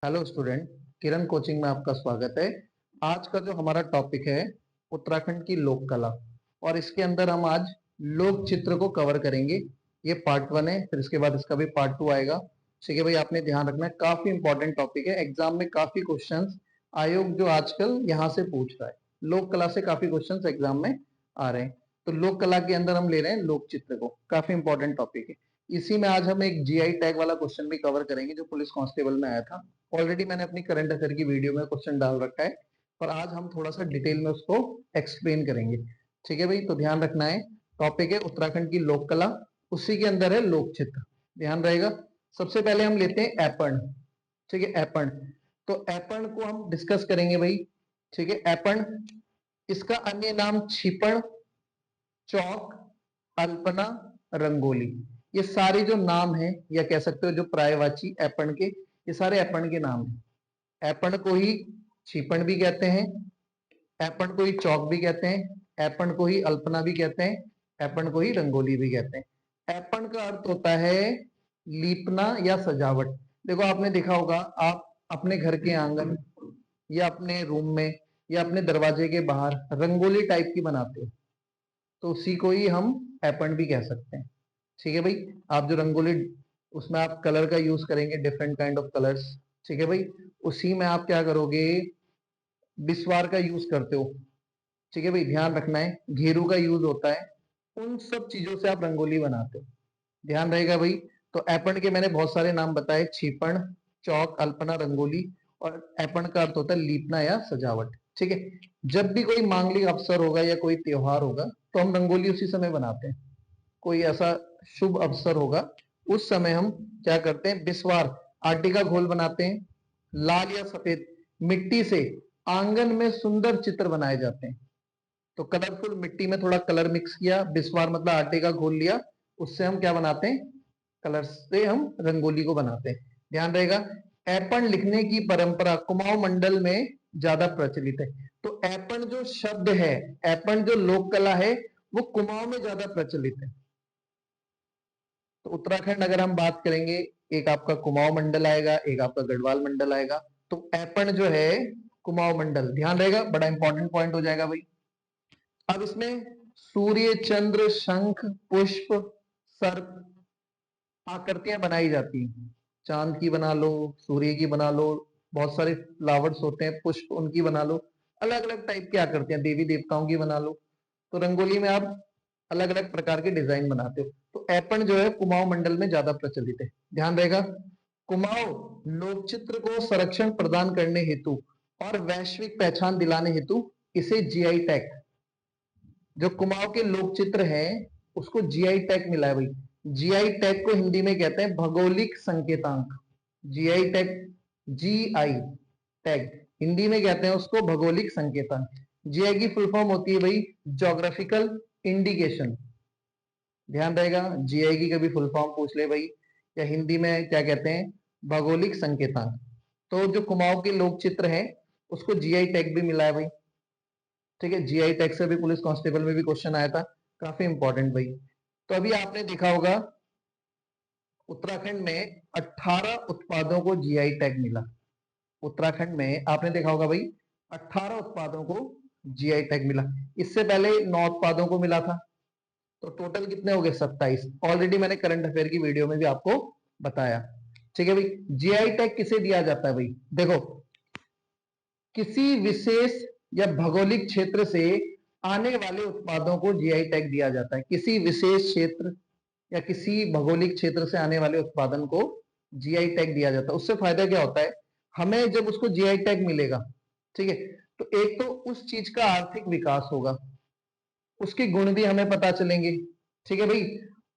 Hello student, किरण coaching में आपका स्वागत है। आज का जो हमारा टॉपिक है उत्तराखंड की लोक कला, और इसके अंदर हम आज लोक चित्र को कवर करेंगे। ये पार्ट 1 है, फिर इसके बाद इसका भी पार्ट 2 आएगा। ठीक है भाई, आपने ध्यान रखना है, काफी इंपॉर्टेंट टॉपिक है। एग्जाम में काफी क्वेश्चंस आयोग जो आजकल यहाँ से पूछ रहा है, लोक कला से काफी क्वेश्चंस एग्जाम में आ रहे हैं। तो लोक कला के अंदर हम ले रहे हैं लोक चित्र को, काफी इंपॉर्टेंट टॉपिक है। इसी में आज हम एक जीआई टैग वाला क्वेश्चन भी कवर करेंगे जो पुलिस कांस्टेबल में आया था। ऑलरेडी मैंने अपनी करंट अफेयर की वीडियो में क्वेश्चन डाल रखा है, पर आज हम थोड़ा सा डिटेल में उसको एक्सप्लेन करेंगे। ठीक है भाई, तो ध्यान रखना है। टॉपिक है उत्तराखंड की लोक कला, उसी के अंदर है लोक चित्र, ध्यान रहेगा। सबसे पहले हम लेते हैं ऐपण। ठीक है, ऐपण। तो ऐपण को हम डिस्कस करेंगे भाई। ठीक है, ऐपण, इसका अन्य नाम छिपण, चौक, अल्पना, रंगोली, ये सारे जो नाम है या कह सकते हो जो पर्यायवाची ऐपण के, ये सारे ऐपण के नाम है। ऐपण को ही छिपण भी कहते हैं, ऐपण को ही चौक भी कहते हैं, ऐपण को ही अल्पना भी कहते हैं, ऐपण को ही रंगोली भी कहते हैं। ऐपण का अर्थ होता है लीपना या सजावट। देखो, आपने देखा होगा, आप अपने घर के आंगन या अपने रूम में या अपने दरवाजे के बाहर रंगोली टाइप की बनाते हो, तो उसी को ही हम ऐपण भी कह सकते हैं। ठीक है भाई, आप जो रंगोली, उसमें आप कलर का यूज करेंगे, डिफरेंट काइंड ऑफ कलर्स। ठीक है भाई, उसी में आप क्या करोगे, बिस्वार का यूज करते हो। ठीक है भाई, ध्यान रखना है, घेरू का यूज होता है, उन सब चीजों से आप रंगोली बनाते हो, ध्यान रहेगा भाई। तो ऐपण के मैंने बहुत सारे नाम बताए, छिपण, चौक, अल्पना, रंगोली। और ऐपण का अर्थ होता है लीपना या सजावट। ठीक है, जब भी कोई मांगलिक अवसर होगा या कोई त्योहार होगा, तो हम रंगोली उसी समय बनाते हैं। कोई ऐसा शुभ अवसर होगा, उस समय हम क्या करते हैं, बिस्वार, आटे का घोल बनाते हैं, लाल या सफेद मिट्टी से आंगन में सुंदर चित्र बनाए जाते हैं। तो कलरफुल मिट्टी में थोड़ा कलर मिक्स किया, बिस्वार मतलब आटे का घोल लिया, उससे हम क्या बनाते हैं, कलर से हम रंगोली को बनाते हैं, ध्यान रहेगा। ऐपण लिखने की परंपरा कुमाऊं मंडल में ज्यादा प्रचलित है। तो ऐपण जो शब्द है, ऐपण जो लोक कला है, वो कुमाऊं में ज्यादा प्रचलित है। तो उत्तराखंड अगर हम बात करेंगे, एक आपका कुमाऊं मंडल आएगा, एक आपका गढ़वाल मंडल आएगा। तो ऐपण जो है कुमाऊं मंडल, ध्यान रहेगा, बड़ा इंपॉर्टेंट पॉइंट हो जाएगा भाई। अब इसमें सूर्य, चंद्र, शंख, पुष्प, सर्प, आकृतियां बनाई जाती हैं। चांद की बना लो, सूर्य की बना लो, बहुत सारे फ्लावर्स होते हैं, पुष्प उनकी बना लो, अलग अलग टाइप की आकृतियां, देवी देवताओं की बना लो। तो रंगोली में आप अलग अलग प्रकार के डिजाइन बनाते हो। तो ऐपण जो है कुमाऊं मंडल में ज्यादा प्रचलित है, ध्यान रहेगा। कुमाऊं लोकचित्र को संरक्षण प्रदान करने हेतु और वैश्विक पहचान दिलाने हेतु इसे जीआई टैग, जो कुमाऊं के लोक चित्र है, उसको जीआई टैग मिला है भाई। जीआई टैग को हिंदी में कहते हैं भौगोलिक संकेतांक। GI tag, GI tag Hindi में कहते हैं उसको भौगोलिक संकेतांक। जीआई की फुल फॉर्म होती है भाई ज्योग्राफिकल इंडिकेशन, ध्यान रहेगा। जीआई की कभी फुल फॉर्म पूछ ले भाई, या हिंदी में क्या कहते हैं, भौगोलिक संकेतांक। तो जो कुमाऊं के लोक चित्र है, उसको जीआई टैग भी मिला है भाई। ठीक है, जीआई टैग से भी पुलिस कांस्टेबल में भी क्वेश्चन आया था, काफी इंपॉर्टेंट भाई। तो अभी आपने देखा होगा, उत्तराखंड में 18 उत्पादों को जीआई टैग मिला। उत्तराखंड में आपने देखा होगा भाई, 18 उत्पादों को जीआई टैग मिला। इससे पहले 9 उत्पादों को मिला था। तो टोटल कितने हो गए, 27। ऑलरेडी मैंने करंट अफेयर की वीडियो में भी आपको बताया। ठीक है भाई, जीआई टैग किसे दिया जाता है भाई, देखो, किसी विशेष या भौगोलिक क्षेत्र से आने वाले उत्पादों को जीआई टैग दिया जाता है। किसी विशेष क्षेत्र या किसी भौगोलिक क्षेत्र से आने वाले उत्पादन को जीआई टैग दिया जाता है। उससे फायदा क्या होता है, हमें जब उसको जीआई टैग मिलेगा, ठीक है, तो एक तो उस चीज का आर्थिक विकास होगा, उसके गुण भी हमें पता चलेंगे। ठीक है भाई,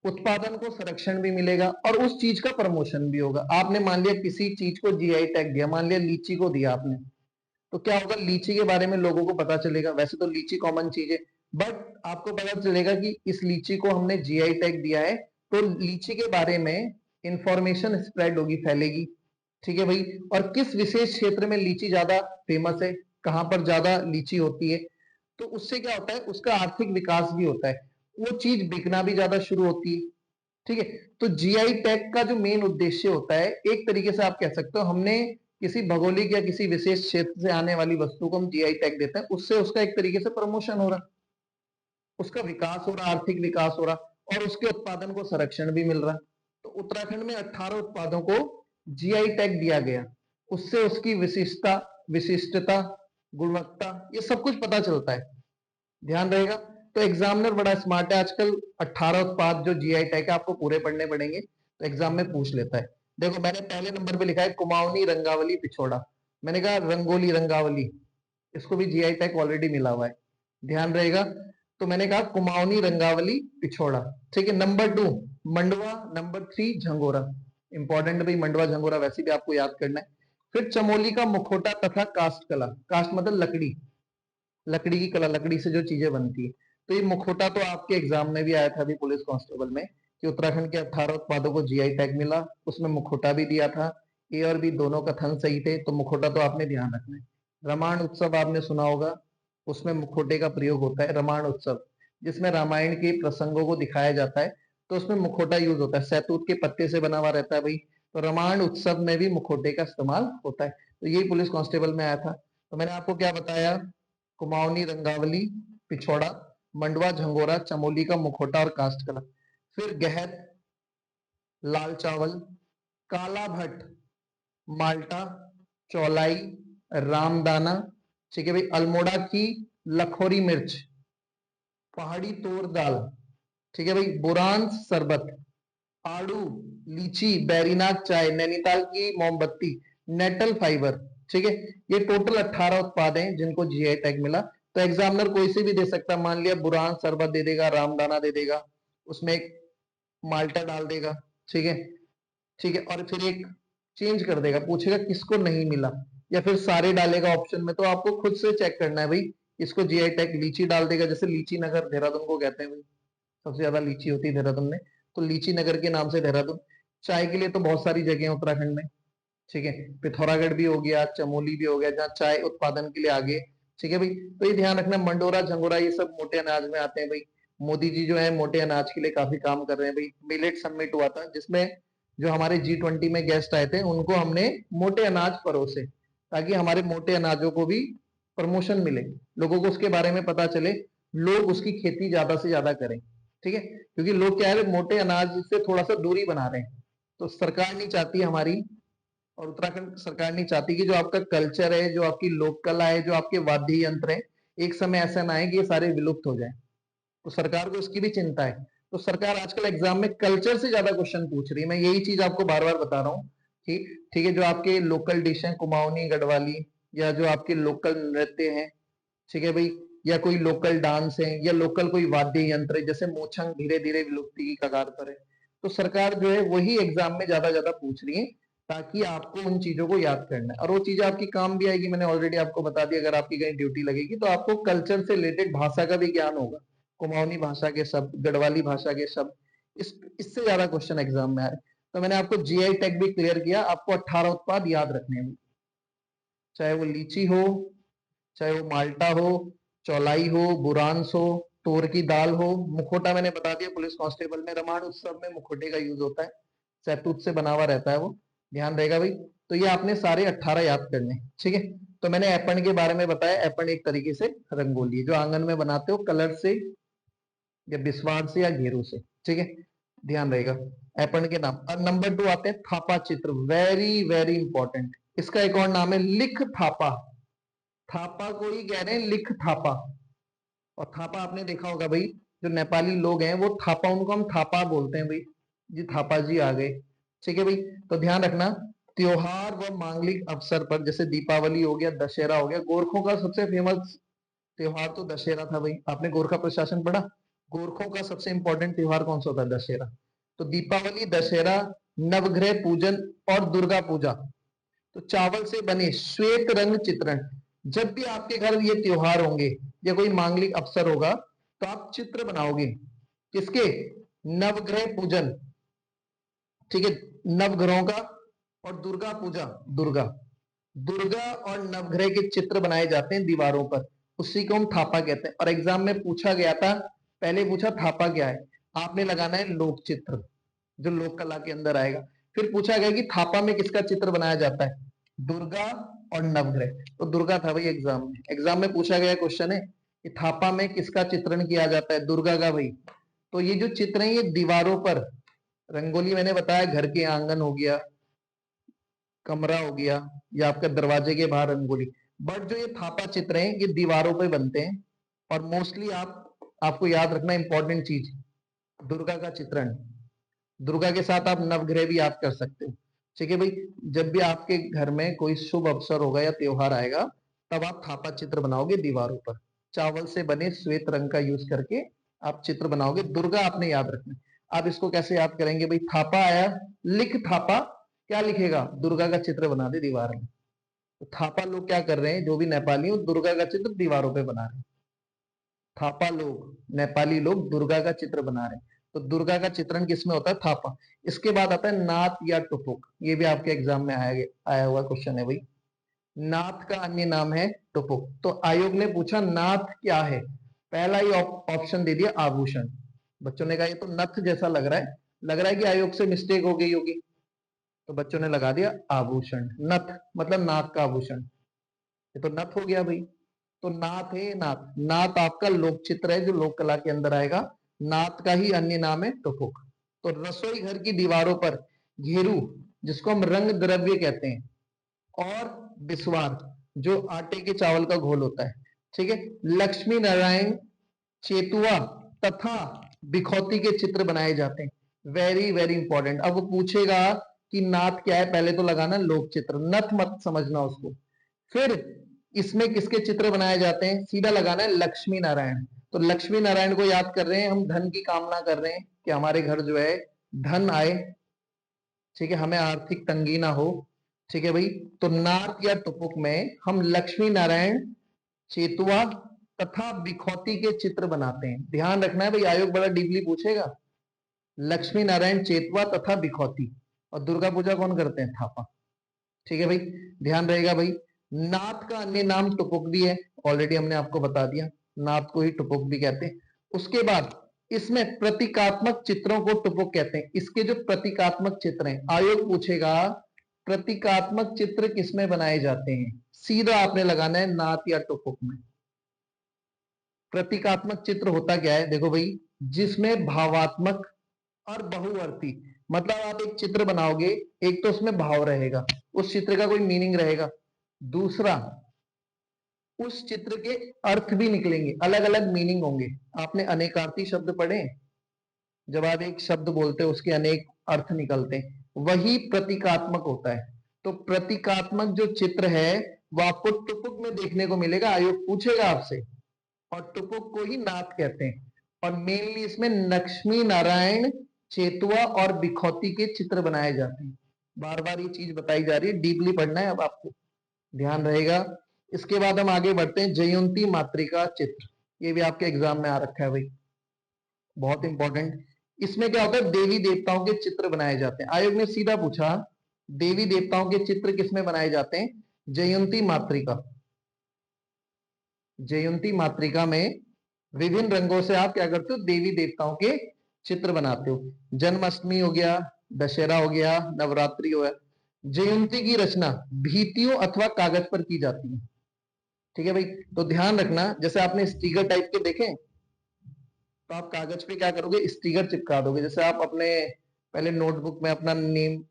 उत्पादन को संरक्षण भी मिलेगा और उस चीज का प्रमोशन भी होगा। आपने मान लिया किसी चीज को जीआई टैग दिया, मान लिया लीची को दिया आपने, तो क्या होगा, लीची के बारे में लोगों को पता चलेगा। वैसे तो लीची कॉमन चीज है, बट आपको पता चलेगा कि इस लीची को हमने जीआई टैग दिया है, तो लीची के बारे में इंफॉर्मेशन स्प्रेड होगी, फैलेगी। ठीक है भाई, और किस विशेष क्षेत्र में लीची ज्यादा फेमस है, कहां पर ज्यादा लीची होती है, तो उससे क्या होता है, उसका आर्थिक विकास भी होता है, वो चीज बिकना भी ज्यादा शुरू होती है। ठीक है, तो जीआई टैग का जो मेन उद्देश्य होता है, एक तरीके से आप कह सकते हो, हमने किसी भौगोलिक या किसी विशेष क्षेत्र से आने वाली वस्तु को हम जीआई टैग देते हैं, उससे उसका एक तरीके से प्रमोशन हो रहा, उसका विकास हो रहा, आर्थिक विकास हो रहा और उसके उत्पादन को संरक्षण भी मिल रहा। तो उत्तराखंड में 18 उत्पादों को जीआई टैग दिया गया, उससे उसकी विशिष्टता, गुणवत्ता, ये सब कुछ पता चलता है। ध्यान रहेगा। तो एग्जामिनर बड़ा स्मार्ट है आजकल, 18 उत्पाद जो जीआई टैग है आपको पूरे पढ़ने पड़ेंगे, तो एग्जाम में पूछ लेता है। देखो मैंने पहले नंबर पे लिखा है कुमाऊनी रंगावली पिछोड़ा, मैंने कहा रंगोली रंगावली, इसको भी जीआई टैग ऑलरेडी मिला हुआ है, ध्यान रहेगा। तो मैंने कहा कुमाऊनी रंगावली पिछोड़ा, ठीक है। नंबर 2 मंडवा, नंबर 3 झंगोरा, इंपॉर्टेंट भाई, मंडवा झंगोरा वैसे भी आपको याद करना है। फिर चमोली का मुखोटा तथा कास्ट कला, कास्ट मतलब लकड़ी, लकड़ी की कला, लकड़ी से जो चीजें बनती है। तो ये मुखोटा तो आपके एग्जाम में भी आया था अभी पुलिस कांस्टेबल में, कि उत्तराखंड के 18 उत्पादों को जीआई टैग मिला, उसमें मुखोटा भी दिया था। ए और बी दोनों कथन सही थे, तो मुखोटा तो आपने ध्यान रखना है। रामायण उत्सव आपने सुना होगा, उसमें मुखोटे का प्रयोग होता है। रामायण उत्सव जिसमें रामायण के प्रसंगों को दिखाया जाता है, तो उसमें मुखोटा यूज होता है, सहतूत के पत्ते से बना हुआ रहता है भाई। तो रामायण उत्सव में भी मुखोटे का इस्तेमाल होता है। तो यही पुलिस कांस्टेबल में आया था। तो मैंने आपको क्या बताया, कुमाऊनी रंगावली पिछोड़ा, मंडवा झंगोरा, चमोली का मुखोटा और कास्ट कला। फिर गहत, लाल चावल, काला भट्ट, माल्टा, चौलाई, रामदाना, ठीक है भाई, अल्मोड़ा की लखोरी मिर्च, पहाड़ी तोर दाल, ठीक है भाई, बुरांस शरबत, आड़ू, लीची, बैरीनाग चाय, नैनीताल की मोमबत्ती, नेटल फाइबर, ठीक है। ये टोटल 18 उत्पाद हैं जिनको जीआई टैग मिला। तो एग्जामिनर कोई से भी दे सकता है, मान लिया बुरान शरबत दे देगा, रामदाना दे देगा, उसमें एक माल्टा डाल देगा, ठीक है, ठीक है, और फिर एक चेंज कर देगा, पूछेगा किसको नहीं मिला, या फिर सारे डालेगा ऑप्शन में। तो आपको खुद से चेक करना है भाई, इसको जीआई टैग लीची डाल देगा, जैसे लीची नगर देहरादून को कहते हैं भाई, सबसे ज्यादा लीची होती है देहरादून में, तो लीची नगर के नाम से देहरादून। चाय के लिए तो बहुत सारी जगह है उत्तराखंड में, ठीक है, पिथौरागढ़ भी हो गया, चमोली भी हो गया, जहाँ चाय उत्पादन के लिए आगे, ठीक है भाई। तो ये ध्यान रखना, मंडोरा झंगोरा ये सब मोटे अनाज में आते हैं भाई। मोदी जी जो है मोटे अनाज के लिए काफी काम कर रहे हैं भाई। मिलेट समिट हुआ था जिसमें जो हमारे G20 में गेस्ट आए थे, उनको हमने मोटे अनाज परोसे, ताकि हमारे मोटे अनाजों को भी प्रमोशन मिले, लोगों को उसके बारे में पता चले, लोग उसकी खेती ज्यादा से ज्यादा करें, ठीक है। क्योंकि लोग क्या है, मोटे अनाज से थोड़ा सा दूरी बना रहे हैं। तो सरकार नहीं चाहती हमारी, और उत्तराखंड सरकार नहीं चाहती कि जो आपका कल्चर है, जो आपकी लोक कला है, जो आपके वाद्य यंत्र है, एक समय ऐसा ना आए कि ये सारे विलुप्त हो जाए। तो सरकार को इसकी भी चिंता है। तो सरकार आजकल एग्जाम में कल्चर से ज्यादा क्वेश्चन पूछ रही है, मैं यही चीज आपको बार बार बता रहा हूँ। ठीक, ठीक है, जो आपके लोकल डिश है, कुमाऊनी, गढ़वाली, या जो आपके लोकल नृत्य हैं, ठीक है भाई, या कोई लोकल डांस है, या लोकल कोई वाद्य यंत्र है, जैसे मोछंग धीरे धीरे विलुप्ति की कगार पर है, तो सरकार जो है वही एग्जाम में ज्यादा ज्यादा पूछ रही है, ताकि आपको उन चीजों को याद करना है, और वो चीजें आपकी काम भी आएगी। मैंने ऑलरेडी आपको बता दिया, अगर आपकी कहीं ड्यूटी लगेगी तो आपको कल्चर से रिलेटेड भाषा का भी ज्ञान होगा, कुमाऊनी भाषा के शब्द, गढ़वाली भाषा के शब्द, इससे ज्यादा क्वेश्चन एग्जाम में आए। तो मैंने आपको जीआई टैग भी क्लियर किया, आपको 18 उत्पाद याद रखने हैं, चाहे वो लीची हो, चाहे वो माल्टा हो, चौलाई हो, बुरांस हो, तोर की दाल हो, मुखोटा मैंने बता दिया पुलिस कांस्टेबल में, रामायण उत्सव में मुखोटे का यूज होता है, सहतूत से बना हुआ रहता है वो, ध्यान रहेगा भाई। तो ये आपने सारे 18 याद करने, ठीक है। तो मैंने एपन के बारे में बताया, एपन एक तरीके से रंगोली है जो आंगन में बनाते हो कलर से, या बिस्वार से, या घेरू से, ठीक है, ध्यान रहेगा। एपन के नाम। और नंबर 2 आते हैं थापा चित्र, वेरी वेरी इंपॉर्टेंट। इसका एक और नाम है लिख थापा, थापा को ही कह रहे हैं लिख थापा। और थापा आपने देखा होगा भाई, जो नेपाली लोग हैं वो थापा, उनको हम थापा बोलते हैं भाई, जी थापा जी आ गए, ठीक है भाई। तो ध्यान रखना, त्योहार व मांगलिक अवसर पर, जैसे दीपावली हो गया, दशहरा हो गया, गोरखों का सबसे फेमस त्योहार तो दशहरा था भाई, आपने गोरखा प्रशासन पढ़ा, गोरखों का सबसे इंपॉर्टेंट त्योहार कौन सा होता है, दशहरा। तो दीपावली, दशहरा, नवग्रह पूजन और दुर्गा पूजा, तो चावल से बने श्वेत रंग चित्रण, जब भी आपके घर ये त्योहार होंगे या कोई मांगलिक अवसर होगा, तो आप चित्र बनाओगे, किसके, नवग्रह पूजन, ठीक है, नवग्रहों का, और दुर्गा पूजा, दुर्गा, दुर्गा और नवग्रह के चित्र बनाए जाते हैं दीवारों पर, उसी को हम थापा कहते हैं। और एग्जाम में पूछा गया था, पहले पूछा थापा क्या है, आपने लगाना है लोक चित्र, जो लोक कला के अंदर आएगा। फिर पूछा गया कि थापा में किसका चित्र बनाया जाता है, दुर्गा और नवग्रह। तो दुर्गा था भाई एग्जाम में पूछा गया क्वेश्चन है कि थापा में किसका चित्रण किया जाता है, दुर्गा का भाई। तो ये जो चित्र है ये दीवारों पर, रंगोली मैंने बताया घर के आंगन हो गया, कमरा हो गया, या आपका दरवाजे के बाहर रंगोली, बट जो ये थापा चित्र हैं ये दीवारों पे बनते हैं। और मोस्टली आपको याद रखना इंपॉर्टेंट चीज, दुर्गा का चित्रण, दुर्गा के साथ आप नवग्रह भी याद कर सकते हो। ठीक है भाई, जब भी आपके घर में कोई शुभ अवसर होगा या त्योहार आएगा तब आप थापा चित्र बनाओगे दीवारों पर, चावल से बने श्वेत रंग का यूज करके आप चित्र बनाओगे। दुर्गा आपने याद रखना। आप इसको कैसे याद करेंगे भाई, थापा आया, लिख थापा, क्या लिखेगा, दुर्गा का चित्र बना दे दीवार में। तो थापा लोग क्या कर रहे हैं, जो भी नेपाली हो, दुर्गा का चित्र दीवारों पे बना रहे हैं। थापा लोग, नेपाली लोग दुर्गा का चित्र बना रहे हैं। तो दुर्गा का चित्रण किसमें होता है, थापा। इसके बाद आता है नाथ या टुपुक, ये भी आपके एग्जाम में आया हुआ क्वेश्चन है भाई। नाथ का अन्य नाम है टुपुक। तो आयोग ने पूछा नाथ क्या है, पहला ही ऑप्शन दे दिया आभूषण। बच्चों ने कहा ये तो नथ जैसा लग रहा है कि आयोग से मिस्टेक हो गई होगी, तो बच्चों ने लगा दिया आभूषण। नथ मतलब नाक का आभूषण, ये तो नथ हो गया भाई। तो नाथ है, नाथ, नाथ आपका लोक चित्र है जो लोक कला के अंदर आएगा। नाथ का ही अन्य नाम है टुपुक। तो रसोई घर की दीवारों पर घेरू, जिसको हम रंग द्रव्य कहते हैं, और बिस्वार जो आटे के चावल का घोल होता है, ठीक है, लक्ष्मी नारायण, चेतुआ तथा बिखौती के चित्र बनाए जाते हैं। Very very important. अब वो पूछेगा कि नाथ क्या है, पहले तो लगाना लोक चित्र, नथ मत समझना उसको। फिर इसमें किसके चित्र बनाए जाते हैं, सीधा लगाना है लक्ष्मी नारायण। तो लक्ष्मी नारायण को याद कर रहे हैं हम, धन की कामना कर रहे हैं कि हमारे घर जो है धन आए, ठीक है, हमें आर्थिक तंगी ना हो। ठीक है भाई, तो नाथ या टुपुक में हम लक्ष्मी नारायण, चेतुआ तथा बिखौती के चित्र बनाते हैं। ध्यान रखना है भाई, आयोग बड़ा डीपली पूछेगा। लक्ष्मी नारायण, चेतुआ तथा बिखौती। और दुर्गा पूजा कौन करते हैं, थापा। ठीक है भाई, ध्यान रहेगा भाई। नाथ का अन्य नाम टुपुक भी है, ऑलरेडी हमने आपको बता दिया, नाथ को ही टुपुक भी कहते हैं। उसके बाद इसमें प्रतीकात्मक चित्रों को टुपुक कहते हैं। इसके जो प्रतीकात्मक चित्र हैं, आयोग पूछेगा प्रतीकात्मक चित्र किसमें बनाए जाते हैं, सीधा आपने लगाना है नाथ या टुपुक में। प्रतीकात्मक चित्र होता क्या है, देखो भाई, जिसमें भावात्मक और बहुअर्थी, मतलब आप एक चित्र बनाओगे, एक तो उसमें भाव रहेगा, उस चित्र का कोई मीनिंग रहेगा, दूसरा उस चित्र के अर्थ भी निकलेंगे, अलग अलग मीनिंग होंगे। आपने अनेकार्थी शब्द पढ़े, जब आप एक शब्द बोलते हो उसके अनेक अर्थ निकलते हैं, वही प्रतीकात्मक होता है। तो प्रतीकात्मक जो चित्र है वो आपको टुपुक में देखने को मिलेगा, आयोग पूछेगा आपसे। और टुपुक को ही नाथ कहते हैं। और मेनली इसमें लक्ष्मी नारायण, चेतुआ और बिखौती के चित्र बनाए जाते हैं। बार बार ये चीज बताई जा रही है, डीपली पढ़ना है अब आपको, ध्यान रहेगा। इसके बाद हम आगे बढ़ते हैं, जयंती मातृका चित्र, ये भी आपके एग्जाम में आ रखा है भाई, बहुत इंपॉर्टेंट। इसमें क्या होता है, देवी देवताओं के चित्र बनाए जाते हैं। आयोग ने सीधा पूछा देवी देवताओं के चित्र किसमें बनाए जाते हैं, जयंती मातृका। जयंती मातृका में विभिन्न रंगों से आप क्या करते हो, देवी देवताओं के चित्र बनाते हो। जन्माष्टमी हो गया, दशहरा हो गया, नवरात्रि हो गया। जयंती की रचना भित्तियों अथवा कागज पर की जाती है। ठीक है भाई, तो ध्यान रखना, जैसे आपने स्टिकर टाइप के देखे, तो आप कागज पे क्या करोगे, स्टिकर चिपका दोगे। जैसे आप अपने पहले नोटबुक में अपना नेम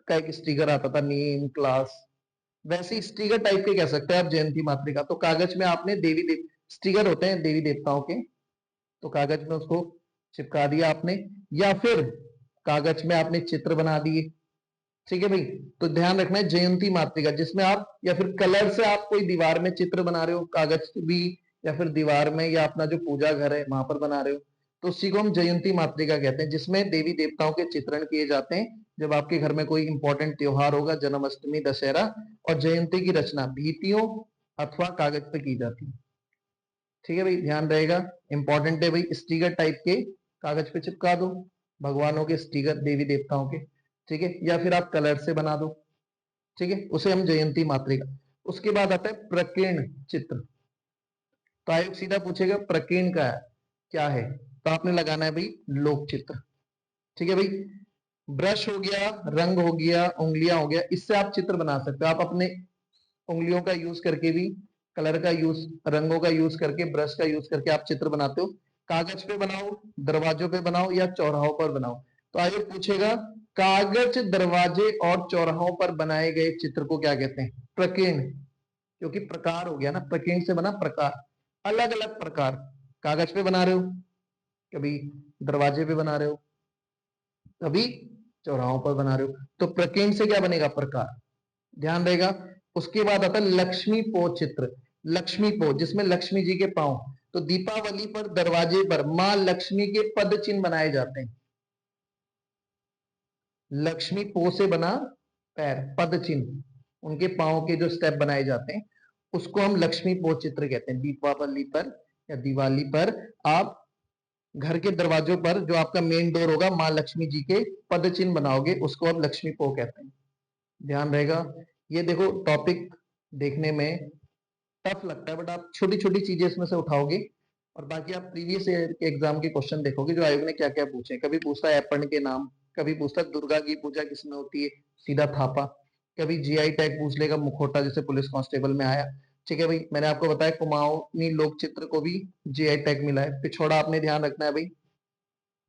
का एक स्टिकर आता था, नेम, क्लास, वैसे स्टिकर टाइप के कह सकते हैं आप जयंती मातृका। तो कागज में आपने देवी देव स्टिकर होते हैं देवी देवताओं के, तो कागज में उसको चिपका दिया आपने, या फिर कागज में आपने चित्र बना दिए। ठीक है भाई, तो ध्यान रखना है जयंती मातृका, जिसमें आप या फिर कलर से आप कोई दीवार में चित्र बना रहे हो, कागज भी, या फिर दीवार में, या अपना जो पूजा घर है वहां पर बना रहे हो, तो उसी को हम जयंती मातृका कहते हैं, जिसमें देवी देवताओं के चित्रण किए जाते हैं। जब आपके घर में कोई इंपॉर्टेंट त्योहार होगा, जन्माष्टमी, दशहरा, और जयंती की रचना भित्तियों अथवा कागज पे की जाती है। ठीक है भाई, ध्यान रहेगा, इंपॉर्टेंट है भाई। स्टिकर टाइप के कागज पे चिपका दो, भगवानों के स्टिकर, देवी देवताओं के, ठीक है, या फिर आप कलर से बना दो। ठीक है, उसे हम जयंती मातृका। उसके बाद आता है प्रकीर्ण चित्र। तो आयोग सीधा पूछेगा प्रकीर्ण का क्या है, तो आपने लगाना है भाई लोक चित्र। ठीक है भाई, ब्रश हो गया, रंग हो गया, उंगलियां हो गया, इससे आप चित्र बना सकते हो। आप अपने उंगलियों का यूज करके भी, कलर का यूज, रंगों का यूज करके, ब्रश का यूज करके आप चित्र बनाते हो। कागज पे बनाओ, दरवाजों पे बनाओ या चौराहों पर बनाओ। तो आगे पूछेगा, कागज, दरवाजे और चौराहों पर बनाए गए चित्र को क्या कहते हैं? प्रकीर्ण। क्योंकि प्रकार हो गया ना, प्रकीर्ण से बना प्रकार, अलग अलग प्रकार। कागज पे बना रहे हो, कभी दरवाजे पे बना रहे हो, कभी चौराहों पर बना रहे हो, तो प्रकीर्ण से क्या बनेगा? प्रकार। ध्यान रहेगा। उसके बाद आता है लक्ष्मी पो चित्र। लक्ष्मी पो, जिसमें लक्ष्मी जी के पांव। तो दीपावली पर दरवाजे पर मां लक्ष्मी के पद चिन्ह बनाए जाते हैं। लक्ष्मी पो से बना पैर, पद चिन्ह, उनके पांव के जो स्टेप बनाए जाते हैं, उसको हम लक्ष्मी पो चित्र कहते हैं। दीपावली पर या दिवाली पर आप घर के दरवाजों पर जो आपका मेन डोर होगा, मां लक्ष्मी जी के पद चिन्ह बनाओगे, उसको आप लक्ष्मी पो कहते हैं। ध्यान रहेगा। ये देखो टॉपिक देखने में टफ लगता है, बट आप छोटी छोटी चीजें इसमें से उठाओगे, और बाकी आप प्रीवियस ईयर के एग्जाम के क्वेश्चन देखोगे जो आयोग ने क्या क्या पूछे। कभी पूछता है एपण के नाम, कभी पूछता है दुर्गा की पूजा किसमें होती है, सीधा थापा। कभी जीआई टैग पूछ लेगा, मुखोटा जैसे पुलिस कांस्टेबल में आया। ठीक है भाई, मैंने आपको बताया कुमाऊनी लोक चित्र को भी जीआई टैग मिला है। पिछोड़ा आपने ध्यान रखना है भाई,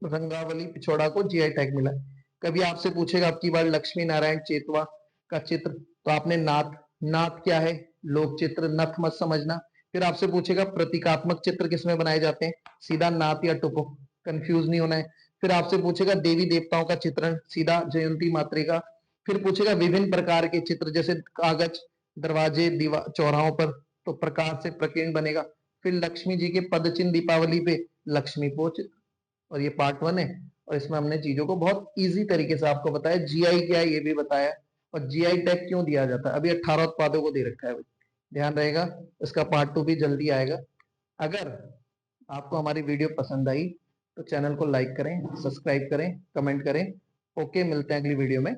रंगावली पिछोड़ा को जीआई टैग मिला है। कभी आपसे पूछेगा आपकी बार लक्ष्मी नारायण चेतवा का चित्र, तो आपने नाथ, नाथ क्या है? लोक चित्र, नथ मत समझना। फिर आपसे पूछेगा प्रतीकात्मक चित्र किसमें बनाए जाते हैं, सीधा नाथ या टुपो, कंफ्यूज नहीं होना है। फिर आपसे पूछेगा देवी देवताओं का चित्रण, सीधा जयंती मात्रेका। फिर पूछेगा विभिन्न प्रकार के चित्र, जैसे कागज, दरवाजे, दीवार, चौराहों पर, तो प्रकार से प्रकीर्ण बनेगा। फिर लक्ष्मी जी के पद चिन्ह दीपावली पे, लक्ष्मी पोच। और ये पार्ट 1 है, और इसमें हमने चीजों को बहुत इजी तरीके से आपको बताया। जीआई क्या है ये भी बताया, और जीआई टैग क्यों दिया जाता है। अभी 18 उत्पादों को दे रखा है भाई, ध्यान रहेगा। इसका पार्ट 2 भी जल्दी आएगा। अगर आपको हमारी वीडियो पसंद आई तो चैनल को लाइक करें, सब्सक्राइब करें, कमेंट करें। ओके, मिलते हैं अगली वीडियो में।